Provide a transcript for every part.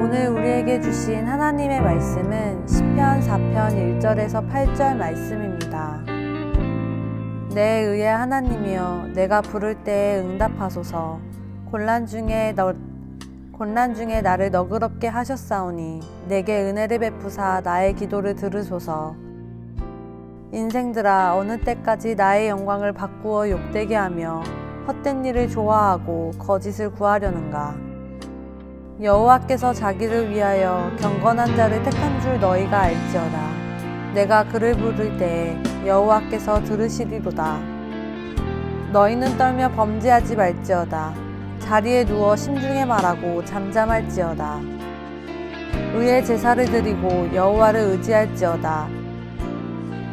오늘 우리에게 주신 하나님의 말씀은 시편 4편 1절에서 8절 말씀입니다. 내 의의 하나님이여, 내가 부를 때에 응답하소서. 곤란 중에 나를 너그럽게 하셨사오니 내게 은혜를 베푸사 나의 기도를 들으소서. 인생들아, 어느 때까지 나의 영광을 바꾸어 욕되게 하며 헛된 일을 좋아하고 거짓을 구하려는가. 여호와께서 자기를 위하여 경건한 자를 택한 줄 너희가 알지어다. 내가 그를 부를 때에 여호와께서 들으시리로다. 너희는 떨며 범죄하지 말지어다. 자리에 누워 심중에 말하고 잠잠할지어다. 의의 제사를 드리고 여호와를 의지할지어다.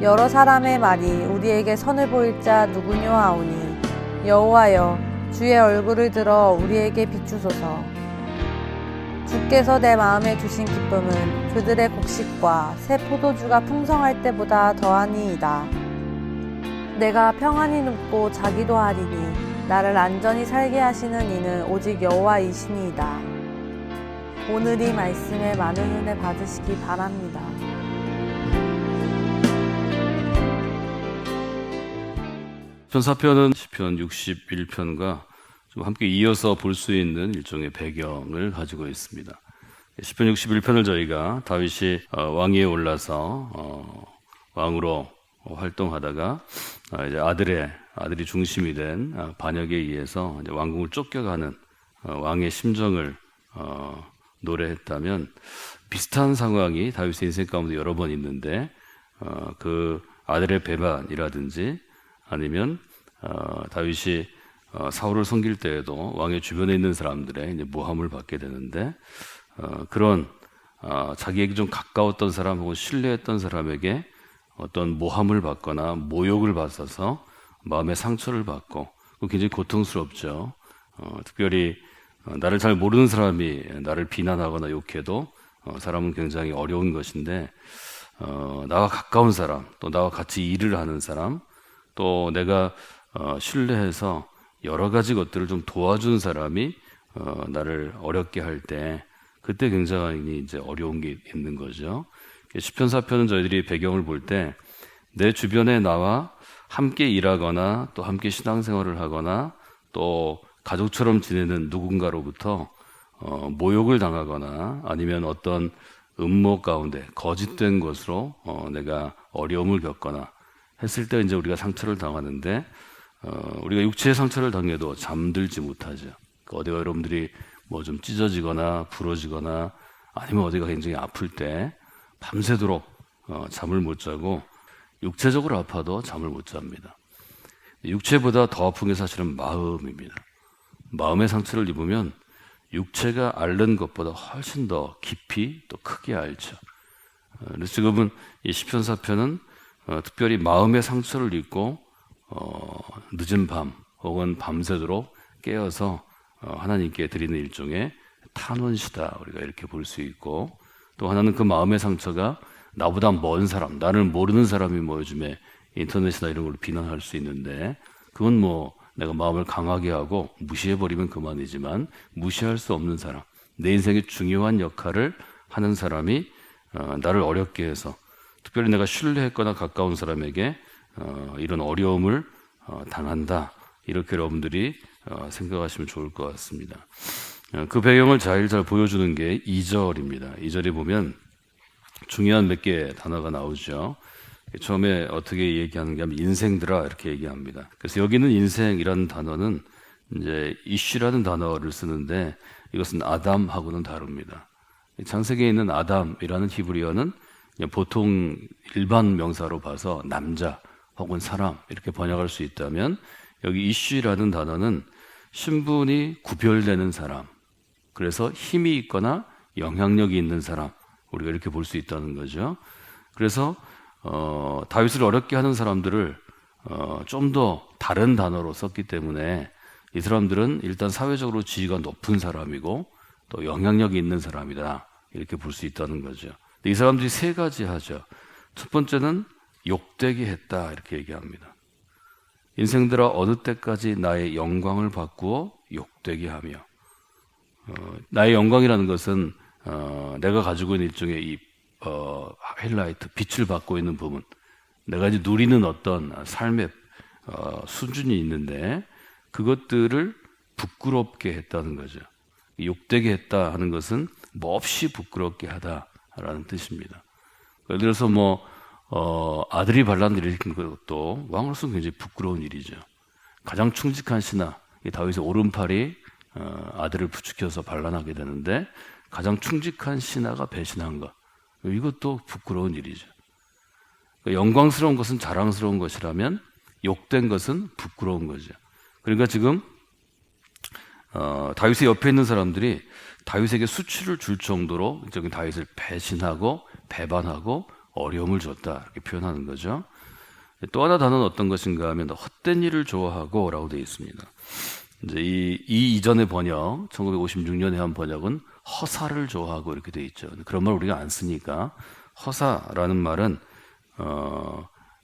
여러 사람의 말이 우리에게 선을 보일 자 누구뇨 하오니 여호와여, 주의 얼굴을 들어 우리에게 비추소서. 주께서 내 마음에 두신 기쁨은 그들의 곡식과 새 포도주가 풍성할 때보다 더하니이다. 내가 평안히 눕고 자기도 하리니 나를 안전히 살게 하시는 이는 오직 여호와이시니이다. 오늘 이 말씀에 많은 은혜 받으시기 바랍니다. 시편 4편은 시편 61편과 좀 함께 이어서 볼 수 있는 일종의 배경을 가지고 있습니다. 시편 61편을 저희가 다윗이 왕위에 올라서 왕으로 활동하다가 이제 아들이 중심이 된 반역에 의해서 이제 왕궁을 쫓겨가는 왕의 심정을 노래했다면, 비슷한 상황이 다윗의 인생 가운데 여러 번 있는데 그 아들의 배반이라든지 아니면 다윗이 사울을 섬길 때에도 왕의 주변에 있는 사람들의 이제 모함을 받게 되는데, 그런 자기에게 좀 가까웠던 사람 혹은 신뢰했던 사람에게 어떤 모함을 받거나 모욕을 받아서 마음의 상처를 받고 굉장히 고통스럽죠. 특별히 나를 잘 모르는 사람이 나를 비난하거나 욕해도 사람은 굉장히 어려운 것인데, 나와 가까운 사람, 또 나와 같이 일을 하는 사람, 또 내가 신뢰해서 여러 가지 것들을 좀 도와준 사람이 나를 어렵게 할 때, 그때 굉장히 이제 어려운 게 있는 거죠. 시편 4편은 저희들이 배경을 볼 때 내 주변에 나와 함께 일하거나 또 함께 신앙생활을 하거나 또 가족처럼 지내는 누군가로부터 모욕을 당하거나 아니면 어떤 음모 가운데 거짓된 것으로 내가 어려움을 겪거나 했을 때 이제 우리가 상처를 당하는데, 우리가 육체의 상처를 당해도 잠들지 못하죠. 어디가 여러분들이 뭐 좀 찢어지거나 부러지거나 아니면 어디가 굉장히 아플 때 밤새도록 잠을 못 자고, 육체적으로 아파도 잠을 못 잡니다. 육체보다 더 아픈 게 사실은 마음입니다. 마음의 상처를 입으면 육체가 앓는 것보다 훨씬 더 깊이 또 크게 앓죠. 그래서 지금은 이 시편 4편은 특별히 마음의 상처를 입고 늦은 밤 혹은 밤새도록 깨어서 하나님께 드리는 일종의 탄원시다, 우리가 이렇게 볼 수 있고, 또 하나는 그 마음의 상처가 나보다 먼 사람, 나를 모르는 사람이 뭐 요즘에 인터넷이나 이런 걸로 비난할 수 있는데, 그건 뭐 내가 마음을 강하게 하고 무시해버리면 그만이지만, 무시할 수 없는 사람, 내 인생의 중요한 역할을 하는 사람이 나를 어렵게 해서, 특별히 내가 신뢰했거나 가까운 사람에게 이런 어려움을 당한다, 이렇게 여러분들이 생각하시면 좋을 것 같습니다. 그 배경을 잘 보여주는 게 2절입니다. 2절에 보면 중요한 몇 개의 단어가 나오죠. 처음에 어떻게 얘기하는 게 하면 인생들아, 이렇게 얘기합니다. 그래서 여기는 인생이라는 단어는 이제 이슈라는 단어를 쓰는데, 이것은 아담하고는 다릅니다. 창세기에 있는 아담이라는 히브리어는 보통 일반 명사로 봐서 남자 혹은 사람 이렇게 번역할 수 있다면, 여기 이슈라는 단어는 신분이 구별되는 사람, 그래서 힘이 있거나 영향력이 있는 사람, 우리가 이렇게 볼 수 있다는 거죠. 그래서 다윗을 어렵게 하는 사람들을 좀 더 다른 단어로 썼기 때문에, 이 사람들은 일단 사회적으로 지위가 높은 사람이고 또 영향력이 있는 사람이다, 이렇게 볼 수 있다는 거죠. 이 사람들이 세 가지 하죠. 첫 번째는 욕되게 했다, 이렇게 얘기합니다. 인생들아, 어느 때까지 나의 영광을 바꾸어 욕되게 하며, 나의 영광이라는 것은 내가 가지고 있는 일종의 하이라이트, 빛을 받고 있는 부분, 내가 이제 누리는 어떤 삶의 수준이 있는데 그것들을 부끄럽게 했다는 거죠. 욕되게 했다 하는 것은 몹시 부끄럽게 하다라는 뜻입니다. 예를 들어서 아들이 반란을 일으킨 것도 왕으로서는 굉장히 부끄러운 일이죠. 가장 충직한 신하, 다윗의 오른팔이 아들을 부추겨서 반란하게 되는데 가장 충직한 신하가 배신한 것, 이것도 부끄러운 일이죠. 영광스러운 것은 자랑스러운 것이라면 욕된 것은 부끄러운 거죠. 그러니까 지금 다윗의 옆에 있는 사람들이 다윗에게 수치를 줄 정도로 다윗을 배신하고 배반하고 어려움을 줬다 이렇게 표현하는 거죠. 또 하나 단어는 어떤 것인가 하면 헛된 일을 좋아하고 라고 되어 있습니다. 이제 이 이전의 번역 1956년에 한 번역은 허사를 좋아하고 이렇게 되어 있죠. 그런 말 우리가 안 쓰니까 허사라는 말은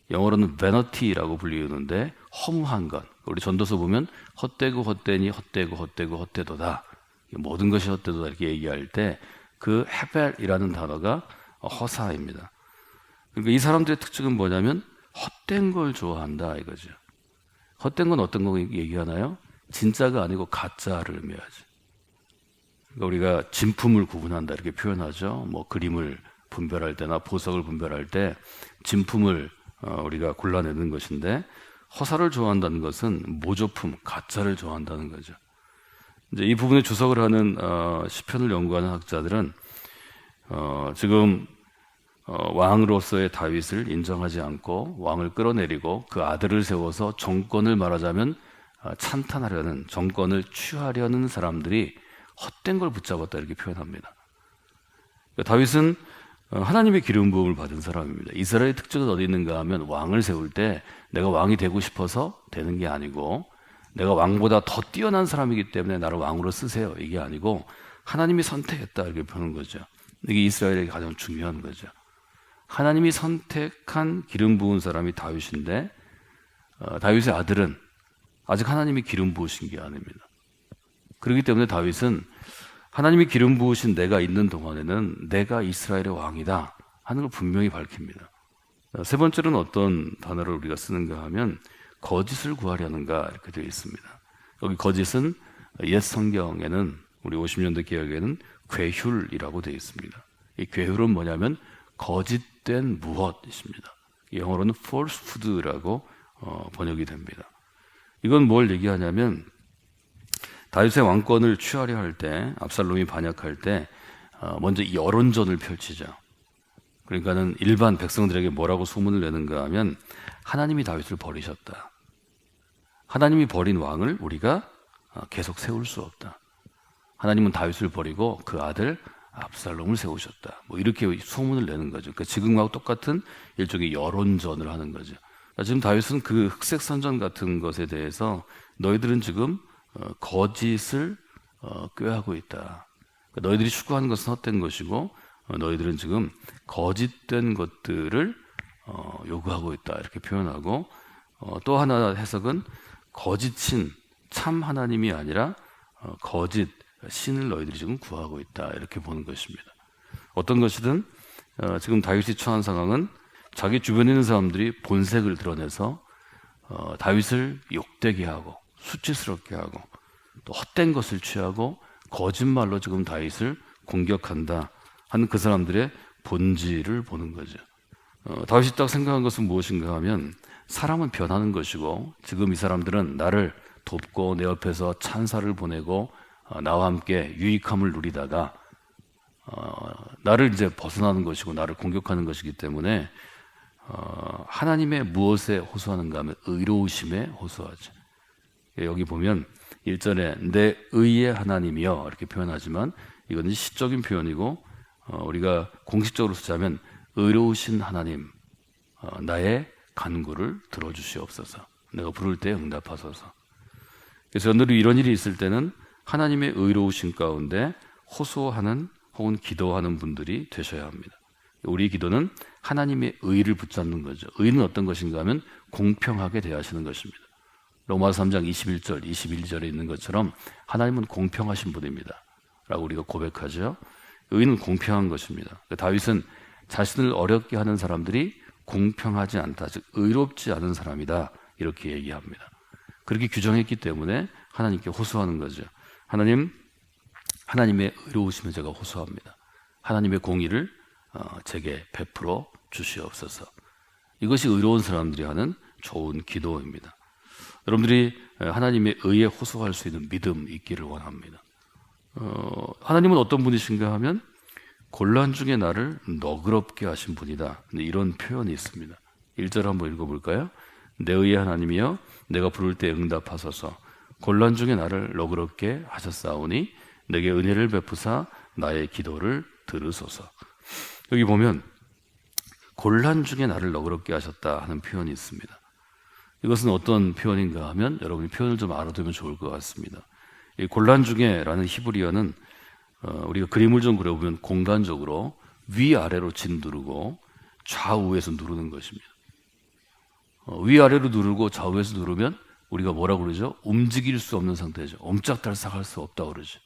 영어로는 vanity라고 불리우는데 허무한 것. 우리 전도서 보면 헛되고 헛되니 헛되고 헛되고 헛되도다. 모든 것이 헛되도다 이렇게 얘기할 때 그 헤벨이라는 단어가 허사입니다. 그러니까 이 사람들의 특징은 뭐냐면 헛된 걸 좋아한다 이거죠. 헛된 건 어떤 거 얘기하나요? 진짜가 아니고 가짜를 의미하죠. 그러니까 우리가 진품을 구분한다 이렇게 표현하죠. 그림을 분별할 때나 보석을 분별할 때 진품을 우리가 골라내는 것인데 허사를 좋아한다는 것은 모조품, 가짜를 좋아한다는 거죠. 이제 이 부분에 주석을 하는 시편을 연구하는 학자들은 지금 왕으로서의 다윗을 인정하지 않고 왕을 끌어내리고 그 아들을 세워서 정권을 말하자면 찬탄하려는, 정권을 취하려는 사람들이 헛된 걸 붙잡았다 이렇게 표현합니다. 그러니까 다윗은 하나님의 기름 부음을 받은 사람입니다. 이스라엘의 특징은 어디 있는가 하면 왕을 세울 때 내가 왕이 되고 싶어서 되는 게 아니고 내가 왕보다 더 뛰어난 사람이기 때문에 나를 왕으로 쓰세요 이게 아니고 하나님이 선택했다 이렇게 보는 거죠. 이게 이스라엘에게 가장 중요한 거죠. 하나님이 선택한 기름 부은 사람이 다윗인데 다윗의 아들은 아직 하나님이 기름 부으신 게 아닙니다. 그렇기 때문에 다윗은 하나님이 기름 부으신 내가 있는 동안에는 내가 이스라엘의 왕이다 하는 걸 분명히 밝힙니다. 세 번째로는 어떤 단어를 우리가 쓰는가 하면 거짓을 구하려는가 이렇게 되어 있습니다. 여기 거짓은 옛 성경에는 우리 50년대 개혁에는 괴휼이라고 되어 있습니다. 이 괴휼은 뭐냐면 거짓된 무엇입니다. 영어로는 falsehood라고 번역이 됩니다. 이건 뭘 얘기하냐면 다윗의 왕권을 취하려 할 때 압살롬이 반역할 때 먼저 여론전을 펼치죠. 그러니까는 일반 백성들에게 뭐라고 소문을 내는가 하면 하나님이 다윗을 버리셨다. 하나님이 버린 왕을 우리가 계속 세울 수 없다. 하나님은 다윗을 버리고 그 아들 압살롬을 세우셨다. 이렇게 소문을 내는 거죠. 그러니까 지금하고 똑같은 일종의 여론전을 하는 거죠. 지금 다윗은 그 흑색 선전 같은 것에 대해서 너희들은 지금 거짓을 꾀하고 있다. 그러니까 너희들이 추구하는 것은 헛된 것이고 너희들은 지금 거짓된 것들을 요구하고 있다. 이렇게 표현하고 또 하나 해석은 거짓인 참 하나님이 아니라 거짓 신을 너희들이 지금 구하고 있다. 이렇게 보는 것입니다. 어떤 것이든 지금 다윗이 처한 상황은 자기 주변에 있는 사람들이 본색을 드러내서 다윗을 욕되게 하고 수치스럽게 하고 또 헛된 것을 취하고 거짓말로 지금 다윗을 공격한다 하는 그 사람들의 본질을 보는 거죠. 다윗이 딱 생각한 것은 무엇인가 하면 사람은 변하는 것이고 지금 이 사람들은 나를 돕고 내 옆에서 찬사를 보내고 나와 함께 유익함을 누리다가 나를 이제 벗어나는 것이고 나를 공격하는 것이기 때문에 하나님의 무엇에 호소하는가 하면 의로우심에 호소하죠. 여기 보면 1절에 내 의의 하나님이여 이렇게 표현하지만 이건 시적인 표현이고 우리가 공식적으로 쓰자면 의로우신 하나님 나의 간구를 들어주시옵소서. 내가 부를 때 응답하소서. 그래서 늘 이런 일이 있을 때는 하나님의 의로우신 가운데 호소하는 혹은 기도하는 분들이 되셔야 합니다. 우리 기도는 하나님의 의를 붙잡는 거죠. 의는 어떤 것인가 하면 공평하게 대하시는 것입니다. 로마서 3장 21절, 22절에 있는 것처럼 하나님은 공평하신 분입니다. 라고 우리가 고백하죠. 의는 공평한 것입니다. 다윗은 자신을 어렵게 하는 사람들이 공평하지 않다, 즉 의롭지 않은 사람이다 이렇게 얘기합니다. 그렇게 규정했기 때문에 하나님께 호소하는 거죠. 하나님의 의로우심을 제가 호소합니다. 하나님의 공의를 제게 베풀어 주시옵소서. 이것이 의로운 사람들이 하는 좋은 기도입니다. 여러분들이 하나님의 의에 호소할 수 있는 믿음 있기를 원합니다. 하나님은 어떤 분이신가 하면 곤란 중에 나를 너그럽게 하신 분이다. 이런 표현이 있습니다. 1절 한번 읽어볼까요? 내 의의 하나님이여 내가 부를 때 응답하소서. 곤란 중에 나를 너그럽게 하셨사오니 내게 은혜를 베푸사 나의 기도를 들으소서. 여기 보면 곤란 중에 나를 너그럽게 하셨다 하는 표현이 있습니다. 이것은 어떤 표현인가 하면 여러분이 표현을 좀 알아두면 좋을 것 같습니다. 이 곤란 중에라는 히브리어는 우리가 그림을 좀 그려보면 공간적으로 위아래로 짓누르고 좌우에서 누르는 것입니다. 위아래로 누르고 좌우에서 누르면 우리가 뭐라고 그러죠? 움직일 수 없는 상태죠. 옴짝달싹할 수 없다고 그러죠.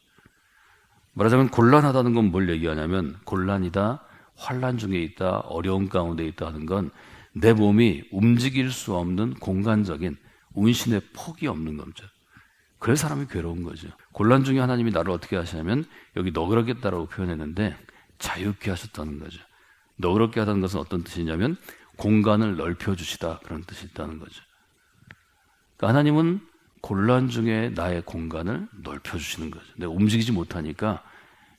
말하자면 곤란하다는 건 뭘 얘기하냐면 곤란이다, 환란 중에 있다, 어려움 가운데 있다 하는 건 내 몸이 움직일 수 없는 공간적인 운신의 폭이 없는 거죠. 그래서 사람이 괴로운 거죠. 곤란 중에 하나님이 나를 어떻게 하시냐면 여기 너그럽겠다라고 표현했는데 자유케 하셨다는 거죠. 너그럽게 하다는 것은 어떤 뜻이냐면 공간을 넓혀주시다 그런 뜻이 있다는 거죠. 그러니까 하나님은 곤란 중에 나의 공간을 넓혀주시는 거죠. 내가 움직이지 못하니까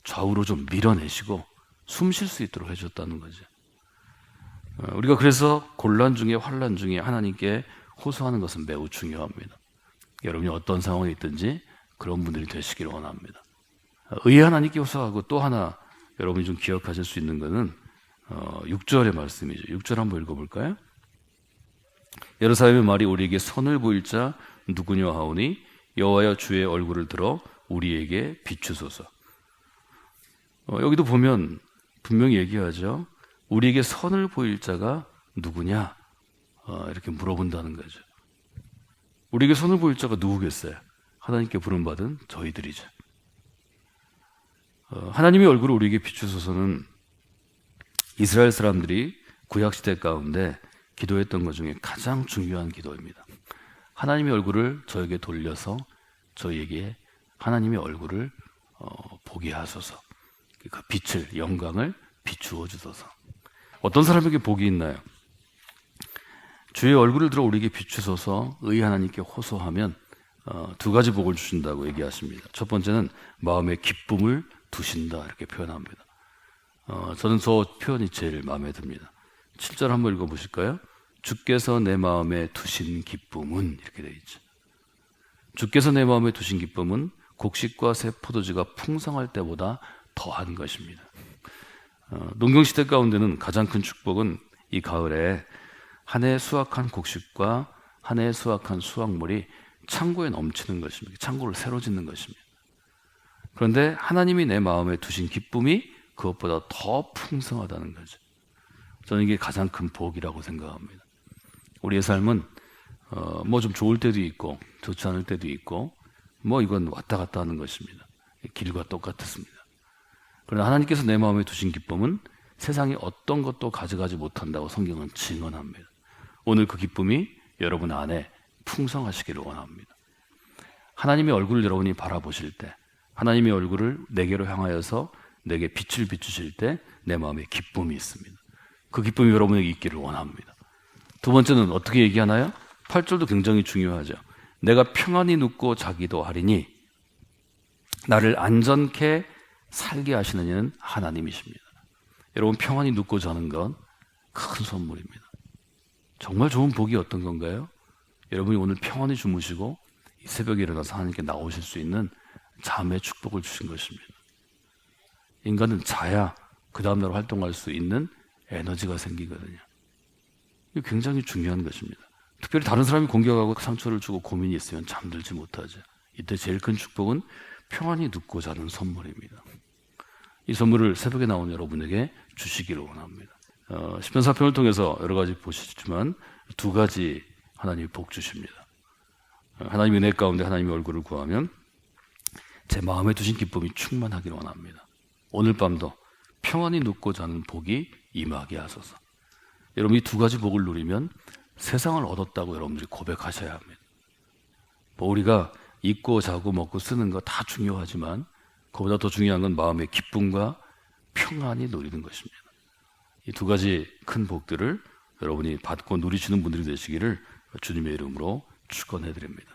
좌우로 좀 밀어내시고 숨 쉴 수 있도록 해줬다는 거죠. 우리가 그래서 곤란 중에 환란 중에 하나님께 호소하는 것은 매우 중요합니다. 여러분이 어떤 상황에 있든지 그런 분들이 되시기를 원합니다. 의의 하나님께 호소하고 또 하나 여러분이 좀 기억하실 수 있는 것은 6절의 말씀이죠. 6절 한번 읽어볼까요? 예루살렘의 말이 우리에게 선을 보일 자 누구냐 하오니 여호와여 주의 얼굴을 들어 우리에게 비추소서. 여기도 보면 분명히 얘기하죠. 우리에게 선을 보일 자가 누구냐 이렇게 물어본다는 거죠. 우리에게 선을 보일 자가 누구겠어요? 하나님께 부름받은 저희들이죠. 하나님의 얼굴을 우리에게 비추소서는 이스라엘 사람들이 구약시대 가운데 기도했던 것 중에 가장 중요한 기도입니다. 하나님의 얼굴을 저에게 돌려서 저희에게 하나님의 얼굴을 보게 하소서. 그 빛을, 영광을 비추어 주소서. 어떤 사람에게 복이 있나요? 주의 얼굴을 들어 우리에게 비추소서 의 하나님께 호소하면 두 가지 복을 주신다고 얘기하십니다. 첫 번째는 마음에 기쁨을 두신다 이렇게 표현합니다. 저는 저 표현이 제일 마음에 듭니다. 7절 한번 읽어보실까요? 주께서 내 마음에 두신 기쁨은 이렇게 되어 있죠. 주께서 내 마음에 두신 기쁨은 곡식과 새 포도주가 풍성할 때보다 더한 것입니다. 농경시대 가운데는 가장 큰 축복은 이 가을에 한 해 수확한 곡식과 한 해 수확한 수확물이 창고에 넘치는 것입니다. 창고를 새로 짓는 것입니다. 그런데 하나님이 내 마음에 두신 기쁨이 그것보다 더 풍성하다는 거죠. 저는 이게 가장 큰 복이라고 생각합니다. 우리의 삶은 뭐 좀 좋을 때도 있고 좋지 않을 때도 있고 뭐 이건 왔다 갔다 하는 것입니다. 길과 똑같습니다. 그러나 하나님께서 내 마음에 두신 기쁨은 세상이 어떤 것도 가져가지 못한다고 성경은 증언합니다. 오늘 그 기쁨이 여러분 안에 풍성하시기를 원합니다. 하나님의 얼굴을 여러분이 바라보실 때 하나님의 얼굴을 내게로 향하여서 내게 빛을 비추실 때 내 마음에 기쁨이 있습니다. 그 기쁨이 여러분에게 있기를 원합니다. 두 번째는 어떻게 얘기하나요? 8절도 굉장히 중요하죠. 내가 평안히 눕고 자기도 하리니 나를 안전케 살게 하시는 이는 하나님이십니다. 여러분 평안히 눕고 자는 건 큰 선물입니다. 정말 좋은 복이 어떤 건가요? 여러분이 오늘 평안히 주무시고 이 새벽에 일어나서 하나님께 나오실 수 있는 잠의 축복을 주신 것입니다. 인간은 자야 그 다음날 활동할 수 있는 에너지가 생기거든요. 이게 굉장히 중요한 것입니다. 특별히 다른 사람이 공격하고 상처를 주고 고민이 있으면 잠들지 못하죠. 이때 제일 큰 축복은 평안히 눕고 자는 선물입니다. 이 선물을 새벽에 나온 여러분에게 주시기를 원합니다. 시편 4편을 통해서 여러 가지 보시지만 두 가지 하나님이 복 주십니다. 하나님의 은혜 가운데 하나님의 얼굴을 구하면 제 마음에 두신 기쁨이 충만하기를 원합니다. 오늘 밤도 평안히 눕고 자는 복이 임하게 하소서. 여러분, 이 두 가지 복을 누리면 세상을 얻었다고 여러분들이 고백하셔야 합니다. 뭐 우리가 입고 자고 먹고 쓰는 거 다 중요하지만 그보다 더 중요한 건 마음의 기쁨과 평안이 누리는 것입니다. 이 두 가지 큰 복들을 여러분이 받고 누리시는 분들이 되시기를 주님의 이름으로 축원해 드립니다.